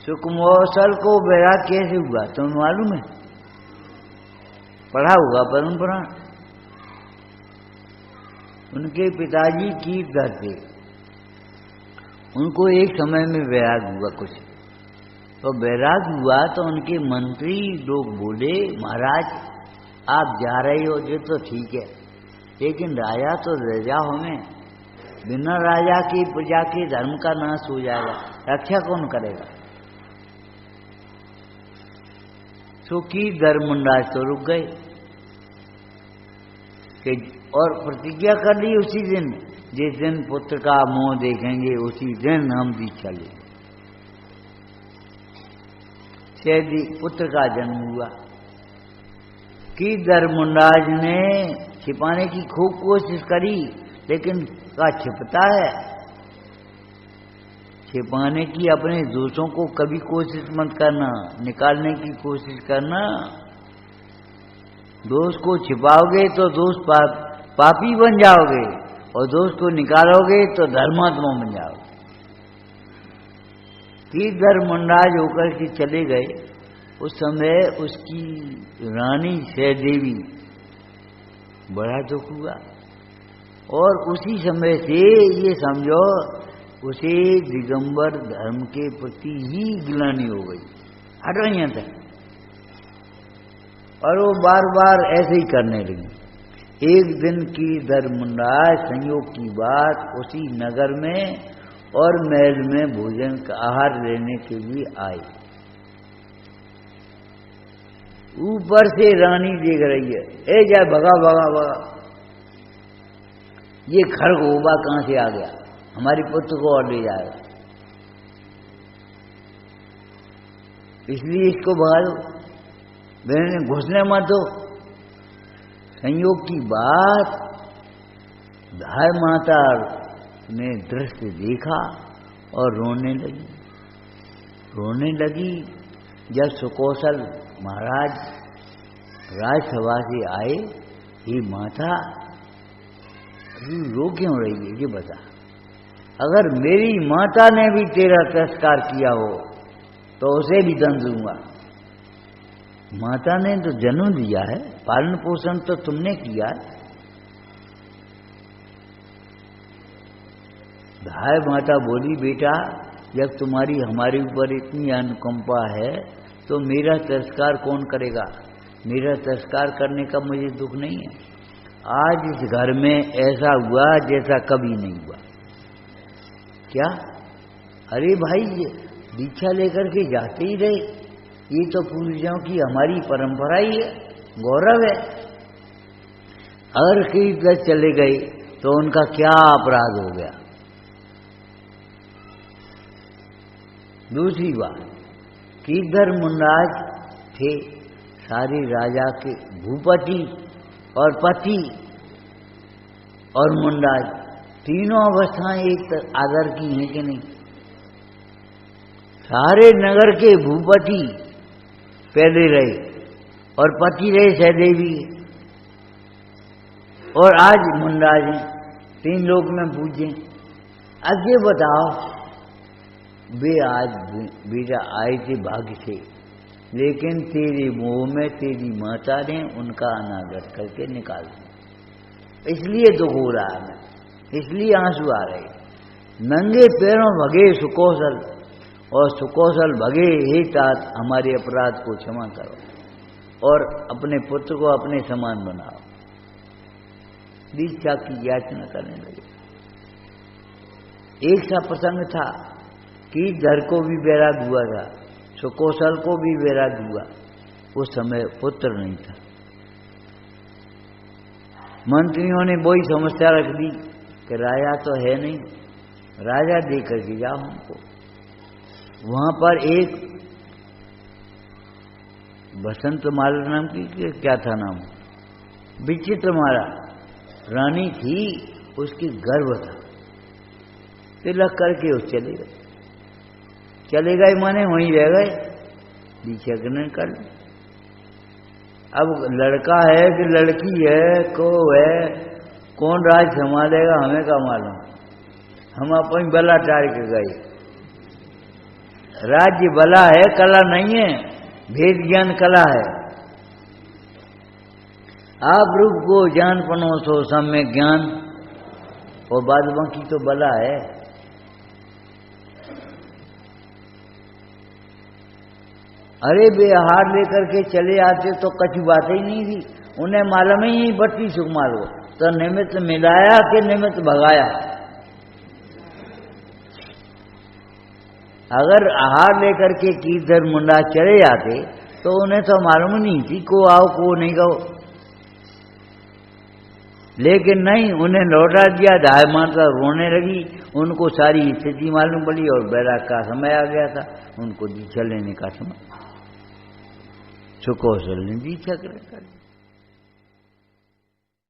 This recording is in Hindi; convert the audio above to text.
सुकौशल को वैराग कैसे हुआ तुम्हें मालूम है? पढ़ा होगा परंपरा। उनके पिताजी कीर्तधर थे, उनको एक समय में वैराग हुआ कुछ, तो वैराग हुआ तो उनके मंत्री लोग बोले महाराज आप जा रहे हो जो तो ठीक है, लेकिन राजा तो राजा हमें, बिना राजा की प्रजा के धर्म का नाश हो जाएगा, रक्षा कौन करेगा? तो कीर्तधर मुंडाज तो रुक गए कि और प्रतिज्ञा कर ली उसी दिन, जिस दिन पुत्र का मुंह देखेंगे उसी दिन हम दीक्षा लेंगे। सैदी पुत्र का जन्म हुआ। कीर्तधर मुंडाज ने छिपाने की खूब कोशिश करी, लेकिन का छिपता है, छिपाने की अपने दोषों को कभी कोशिश मत करना, निकालने की कोशिश करना। दोष को छिपाओगे तो दोष पापी बन जाओगे, और दोष को निकालोगे तो धर्मात्मा बन जाओगे। कीर्तधर मुंडाज होकर के चले गए। उस समय उसकी रानी सहदेवी बड़ा दुख हुआ, और उसी समय से ये समझो उसे दिगंबर धर्म के प्रति ही गिलानी हो गई, हटो यहाँ तक, और वो बार बार ऐसे ही करने लगी। एक दिन कीर्तधर मुंडाज संयोग की बात उसी नगर में और महल में भोजन का आहार लेने के लिए आए। ऊपर से रानी देख रही है, ए जाए भगा भगा भगा, ये खरगोबा कहां से आ गया, हमारी पुत्र को और ले जाएगा, इसलिए इसको भगा दो, मैंने घुसने मत दो। संयोग की बात धाय माता ने दृश्य देखा और रोने लगी। जब सुकौशल महाराज राजसभा से आए, हे माता रो क्यों रही है ये बता, अगर मेरी माता ने भी तेरा तिरस्कार किया हो तो उसे भी दंड दूंगा। माता ने तो जन्म दिया है, पालन पोषण तो तुमने किया है। धाय माता बोली, बेटा जब तुम्हारी हमारे ऊपर इतनी अनुकंपा है तो मेरा तिरस्कार कौन करेगा? मेरा तिरस्कार करने का मुझे दुख नहीं है। आज इस घर में ऐसा हुआ जैसा कभी नहीं हुआ। क्या? अरे भाई दीक्षा लेकर के जाते ही रहे, ये तो पूर्वजों की हमारी परंपरा ही है, गौरव है। अगर कीर्तधर चले गए तो उनका क्या अपराध हो गया? दूसरी बात, कीर्तधर मुंडाज थे सारे राजा के भूपति और पति, और मुंडाज तीनों अवस्थाएं एक आदर की हैं कि नहीं? सारे नगर के भूपति पहले रहे और पति रहे सहदेवी, और आज मुंडाज हैं, तीन लोग में पूछे। अब ये बताओ, वे आज बेटा आए थे भाग्य से, लेकिन तेरे मोह में तेरी माता ने उनका अनादर करके निकाल दिया, इसलिए दुख हो रहा है, इसलिए आंसू आ रहे। नंगे पैरों भगे सुकौशल, और सुकौशल भगे, हे तात हमारे अपराध को क्षमा करो और अपने पुत्र को अपने समान बनाओ। दीक्षा की याचना करने लगे। एक सा प्रसंग था, कीर्तधर को भी वैराग हुआ था, सुकौशल को भी वैराग हुआ। उस समय पुत्र नहीं था। मंत्रियों ने वही समस्या रख दी कि राजा तो है नहीं, राजा दे करके जाओ हमको। वहां पर एक बसंतमाला नाम की क्या था नाम, विचित्रमाला रानी थी, उसकी गर्भ था। तिलक करके उस चले गए माने वहीं रह गए, दीक्षा ग्रहण कर ली। अब लड़का है कि लड़की है को है, कौन राज संभालेगा हमें क्या मालूम, हम अपनी बला टार के गए। राज्य भला है, कला नहीं है, भेद ज्ञान कला है। आप रूप को जान पनो सो सम्यक ज्ञान, और बाद बाकी तो भला है। अरे बेहार लेकर के चले आते तो कछु बात ही नहीं थी, उन्हें मालूम ही नहीं बट्टी सुकमाल हो, तो निमित्त मिलाया कि निमित्त भगाया। अगर आहार लेकर के कीधर मुंडा चले जाते तो उन्हें तो मालूम नहीं थी को आओ को नहीं कहो, लेकिन नहीं, उन्हें लौटा दिया। दाय माता रोने लगी, उनको सारी स्थिति मालूम पड़ी और बैराग का समय आ गया था, उनको दीक्षा लेने का समय। सुकौशल ने दीक्षा कर